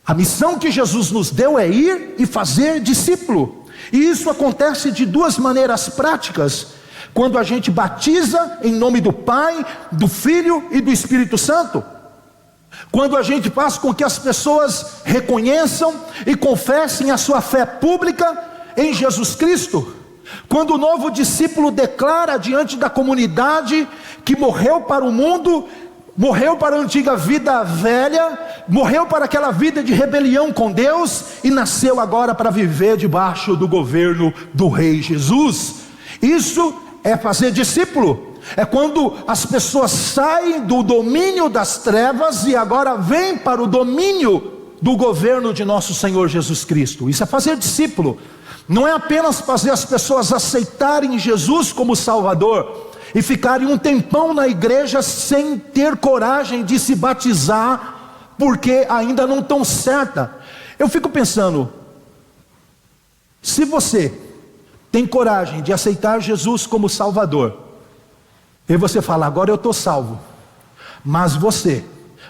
A missão que Jesus nos deu é ir e fazer discípulo. E isso acontece de duas maneiras práticas. Quando a gente batiza em nome do Pai, do Filho e do Espírito Santo. Quando a gente faz com que as pessoas reconheçam e confessem a sua fé pública em Jesus Cristo. Quando o novo discípulo declara diante da comunidade que morreu para o mundo, morreu para a antiga vida velha, morreu para aquela vida de rebelião com Deus e nasceu agora para viver debaixo do governo do Rei Jesus. Isso é fazer discípulo. É quando as pessoas saem do domínio das trevas e agora vêm para o domínio do governo de nosso Senhor Jesus Cristo. Isso é fazer discípulo. Não é apenas fazer as pessoas aceitarem Jesus como Salvador e ficarem um tempão na igreja sem ter coragem de se batizar, porque ainda não estão certa. Eu fico pensando, se você tem coragem de aceitar Jesus como Salvador, e você fala, agora eu estou salvo, mas você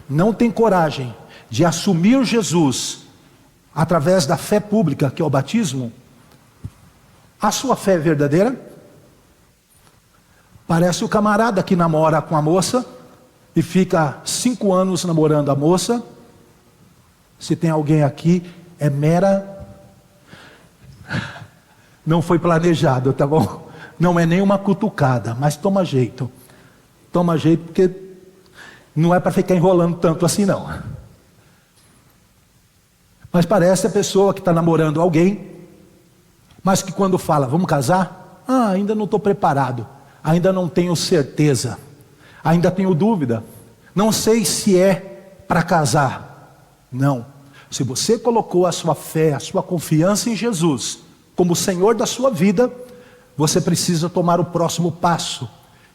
não tem coragem de assumir Jesus através da fé pública, que é o batismo, a sua fé é verdadeira? Parece o camarada que namora com a moça e fica 5 anos namorando a moça. Se tem alguém aqui, é mera... Não foi planejado, tá bom? Não é nem uma cutucada, mas toma jeito. Toma jeito porque não é para ficar enrolando tanto assim não. Mas parece a pessoa que está namorando alguém, mas que quando fala, vamos casar? Ainda não estou preparado, ainda não tenho certeza, ainda tenho dúvida, não sei se é para casar. Não, se você colocou a sua fé, a sua confiança em Jesus, como Senhor da sua vida, você precisa tomar o próximo passo.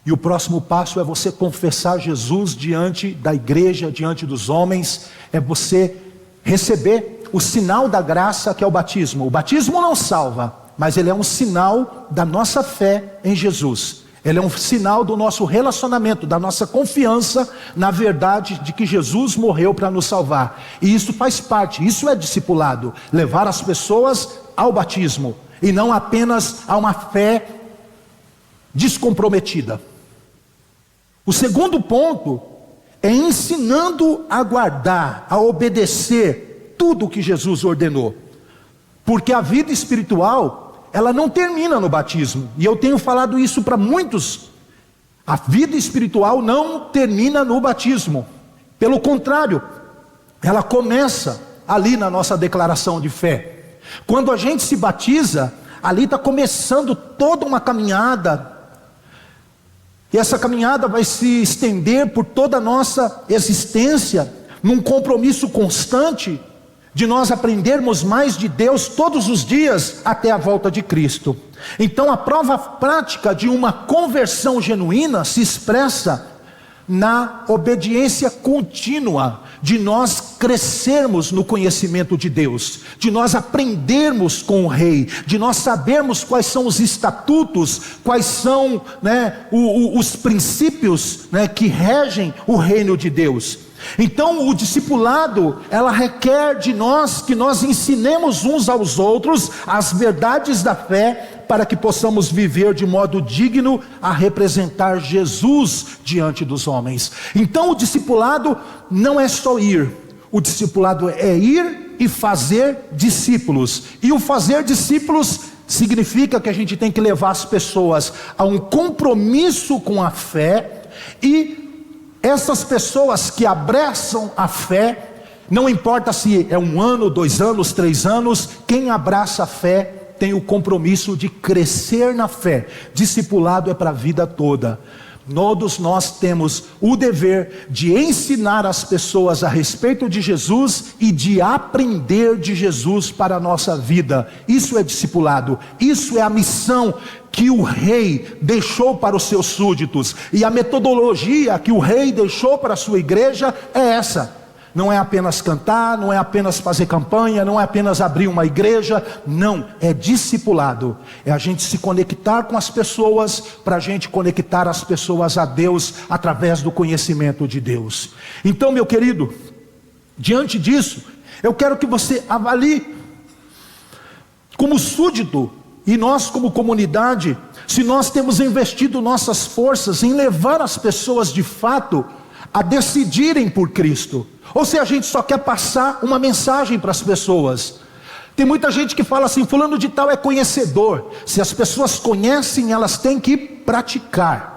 E o próximo passo é você confessar Jesus diante da igreja, diante dos homens, é você receber o sinal da graça, que é o batismo. O batismo não salva, mas ele é um sinal da nossa fé em Jesus. Ele é um sinal do nosso relacionamento, da nossa confiança na verdade de que Jesus morreu para nos salvar. E isso faz parte, isso é discipulado, levar as pessoas ao batismo, e não apenas a uma fé descomprometida. O segundo ponto é ensinando a guardar, a obedecer tudo o que Jesus ordenou. Porque a vida espiritual, ela não termina no batismo. E eu tenho falado isso para muitos. A vida espiritual não termina no batismo. Pelo contrário, ela começa ali na nossa declaração de fé. Quando a gente se batiza, ali está começando toda uma caminhada. E essa caminhada vai se estender por toda a nossa existência, num compromisso constante de nós aprendermos mais de Deus todos os dias até a volta de Cristo. Então a prova prática de uma conversão genuína se expressa na obediência contínua de nós crescermos no conhecimento de Deus, de nós aprendermos com o Rei, de nós sabermos quais são os estatutos, quais são, os princípios, que regem o reino de Deus. Então o discipulado, ela requer de nós que nós ensinemos uns aos outros as verdades da fé, para que possamos viver de modo digno a representar Jesus diante dos homens. Então o discipulado não é só ir, o discipulado é ir e fazer discípulos. E o fazer discípulos significa que a gente tem que levar as pessoas a um compromisso com a fé, e essas pessoas que abraçam a fé, não importa se é 1 ano, 2 anos, 3 anos, quem abraça a fé tem o compromisso de crescer na fé. Discipulado é para a vida toda. Todos nós temos o dever de ensinar as pessoas a respeito de Jesus e de aprender de Jesus para a nossa vida. Isso é discipulado, isso é a missão que o rei deixou para os seus súditos, e a metodologia que o rei deixou para a sua igreja é essa. Não é apenas cantar, não é apenas fazer campanha, não é apenas abrir uma igreja, não, é discipulado, é a gente se conectar com as pessoas, para a gente conectar as pessoas a Deus, através do conhecimento de Deus. Então, meu querido, diante disso, eu quero que você avalie, como súdito, e nós como comunidade, se nós temos investido nossas forças em levar as pessoas de fato a decidirem por Cristo, ou se a gente só quer passar uma mensagem para as pessoas. Tem muita gente que fala assim: fulano de tal é conhecedor. Se as pessoas conhecem, elas têm que praticar.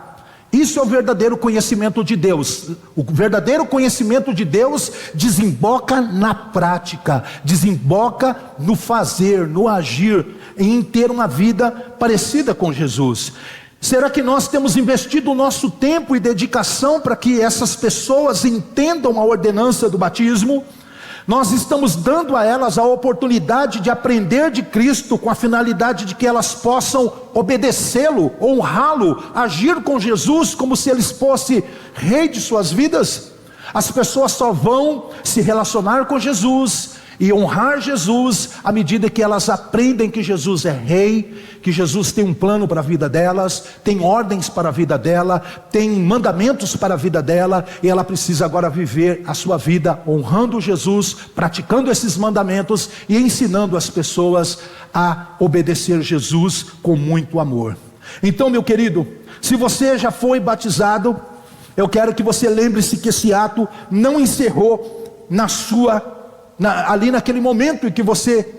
Isso é o verdadeiro conhecimento de Deus. O verdadeiro conhecimento de Deus desemboca na prática, desemboca no fazer, no agir, em ter uma vida parecida com Jesus. Será que nós temos investido o nosso tempo e dedicação para que essas pessoas entendam a ordenança do batismo? Nós estamos dando a elas a oportunidade de aprender de Cristo, com a finalidade de que elas possam obedecê-lo, honrá-lo, agir com Jesus como se ele fosse rei de suas vidas? As pessoas só vão se relacionar com Jesus e honrar Jesus à medida que elas aprendem que Jesus é rei, que Jesus tem um plano para a vida delas, tem ordens para a vida dela, tem mandamentos para a vida dela, e ela precisa agora viver a sua vida honrando Jesus, praticando esses mandamentos e ensinando as pessoas a obedecer Jesus com muito amor. Então, meu querido, se você já foi batizado, eu quero que você lembre-se que esse ato não encerrou ali naquele momento em que você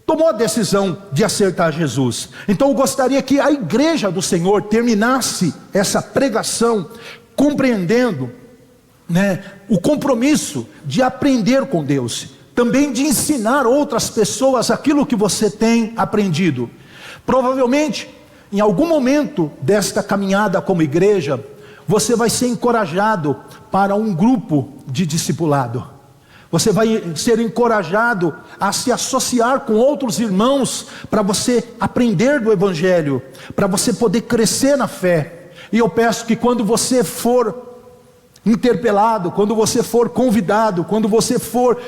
tomou a decisão de aceitar Jesus. Então eu gostaria que a igreja do Senhor terminasse essa pregação compreendendo, o compromisso de aprender com Deus, também de ensinar outras pessoas aquilo que você tem aprendido. Provavelmente, em algum momento desta caminhada como igreja, você vai ser encorajado para um grupo de discipulado. Você vai ser encorajado a se associar com outros irmãos, para você aprender do Evangelho, para você poder crescer na fé. E eu peço que quando você for interpelado, quando você for convidado, quando você for,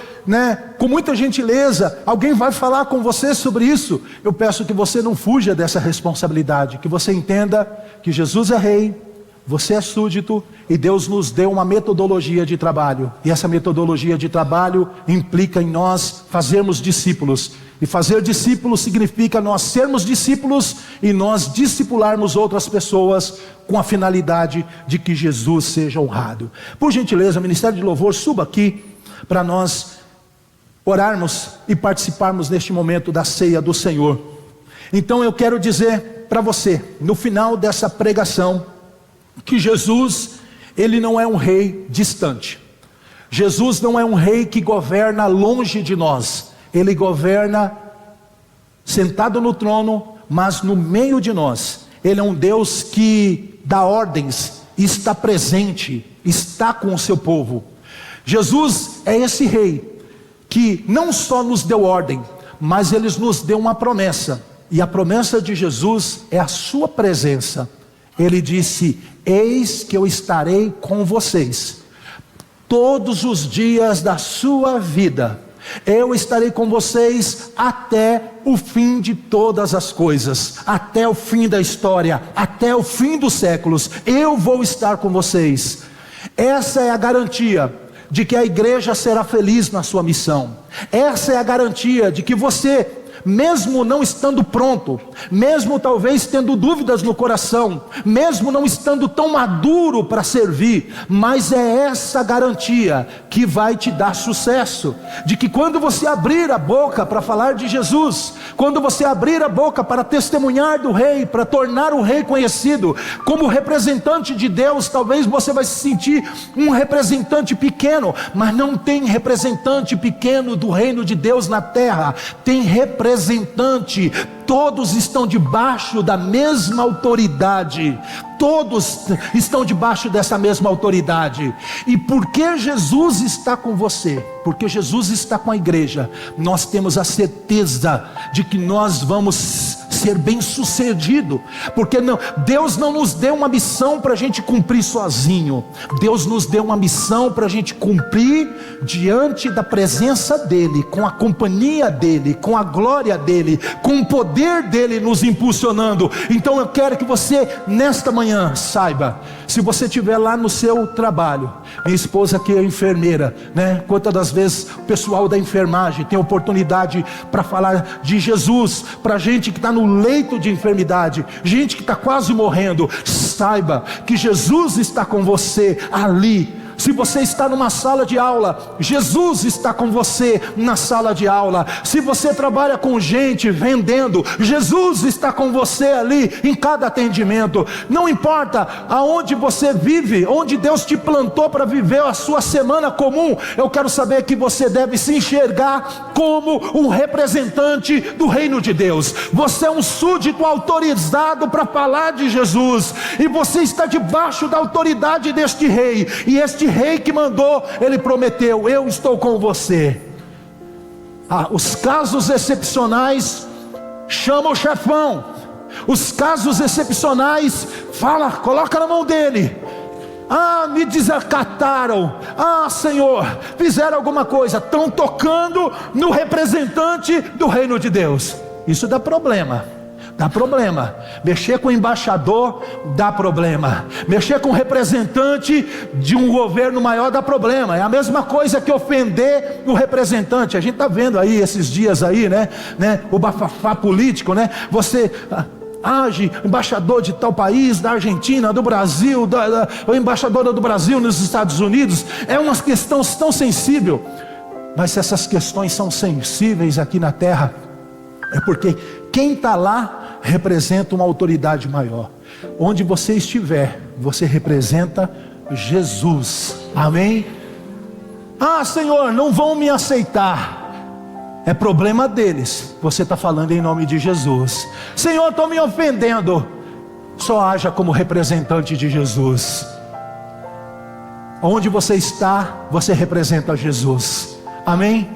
com muita gentileza, alguém vai falar com você sobre isso, eu peço que você não fuja dessa responsabilidade, que você entenda que Jesus é rei, você é súdito, e Deus nos deu uma metodologia de trabalho, e essa metodologia de trabalho implica em nós fazermos discípulos, e fazer discípulos significa nós sermos discípulos, e nós discipularmos outras pessoas, com a finalidade de que Jesus seja honrado. Por gentileza, o Ministério de Louvor, suba aqui, para nós orarmos e participarmos neste momento da ceia do Senhor. Então eu quero dizer para você, no final dessa pregação, que Jesus, ele não é um rei distante. Jesus não é um rei que governa longe de nós. Ele governa sentado no trono, mas no meio de nós. Ele é um Deus que dá ordens, está presente, está com o seu povo. Jesus é esse rei que não só nos deu ordem, mas ele nos deu uma promessa. E a promessa de Jesus é a sua presença. Ele disse: eis que eu estarei com vocês todos os dias da sua vida. Eu estarei com vocês até o fim de todas as coisas, até o fim da história, até o fim dos séculos. Eu vou estar com vocês. Essa é a garantia de que a igreja será feliz na sua missão. Essa é a garantia de que você, mesmo não estando pronto, mesmo talvez tendo dúvidas no coração, mesmo não estando tão maduro para servir, mas é essa garantia que vai te dar sucesso, de que quando você abrir a boca para falar de Jesus, quando você abrir a boca para testemunhar do Rei, para tornar o Rei conhecido, como representante de Deus, talvez você vai se sentir um representante pequeno, mas não tem representante pequeno do reino de Deus na terra, tem representante. Todos estão debaixo da mesma autoridade. Todos estão debaixo dessa mesma autoridade. E porque Jesus está com você, porque Jesus está com a igreja, nós temos a certeza de que nós vamos ser bem sucedido, porque Deus não nos deu uma missão para a gente cumprir sozinho. Deus nos deu uma missão para a gente cumprir diante da presença dEle, com a companhia dEle, com a glória dEle, com o poder dEle nos impulsionando. Então eu quero que você nesta manhã saiba, se você estiver lá no seu trabalho, minha esposa que é enfermeira, né? Quantas das vezes o pessoal da enfermagem tem oportunidade para falar de Jesus para gente que está no leito de enfermidade, gente que está quase morrendo. Saiba que Jesus está com você ali. Se você está numa sala de aula, Jesus está com você na sala de aula. Se você trabalha com gente vendendo, Jesus está com você ali em cada atendimento. Não importa aonde você vive, onde Deus te plantou para viver a sua semana comum, eu quero saber que você deve se enxergar como um representante do reino de Deus. Você é um súdito autorizado para falar de Jesus, e você está debaixo da autoridade deste rei, e este rei que mandou, ele prometeu: eu estou com você. Os casos excepcionais, chama o chefão. Os casos excepcionais, fala, coloca na mão dele. Me desacataram. Senhor, fizeram alguma coisa, estão tocando no representante do reino de Deus. Isso dá problema. Dá problema. Mexer com o embaixador dá problema. Mexer com o representante de um governo maior dá problema. É a mesma coisa que ofender o representante. A gente está vendo aí esses dias aí, né? O bafafá político, né? Você age, embaixador de tal país, da Argentina, do Brasil, o embaixador do Brasil nos Estados Unidos. É uma questão tão sensível. Mas se essas questões são sensíveis aqui na terra, é porque quem está lá representa uma autoridade maior. Onde você estiver, você representa Jesus. Amém? Senhor, não vão me aceitar. É problema deles. Você está falando em nome de Jesus. Senhor, estão me ofendendo. Só haja como representante de Jesus. Onde você está, você representa Jesus. Amém?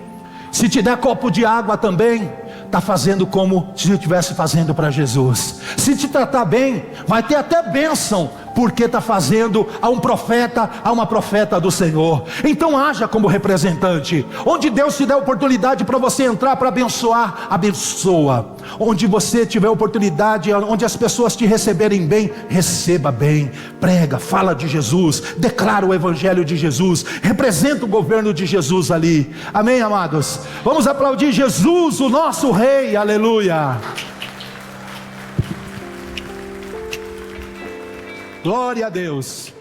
Se te der copo de água também, está fazendo como se estivesse fazendo para Jesus. Se te tratar bem, vai ter até bênção, porque está fazendo a um profeta, a uma profeta do Senhor. Então haja como representante. Onde Deus te der oportunidade para você entrar para abençoar, abençoa. Onde você tiver oportunidade, onde as pessoas te receberem bem, receba bem. Prega, fala de Jesus, declara o evangelho de Jesus, representa o governo de Jesus ali. Amém, amados? Vamos aplaudir Jesus, o nosso Rei. Aleluia. Glória a Deus.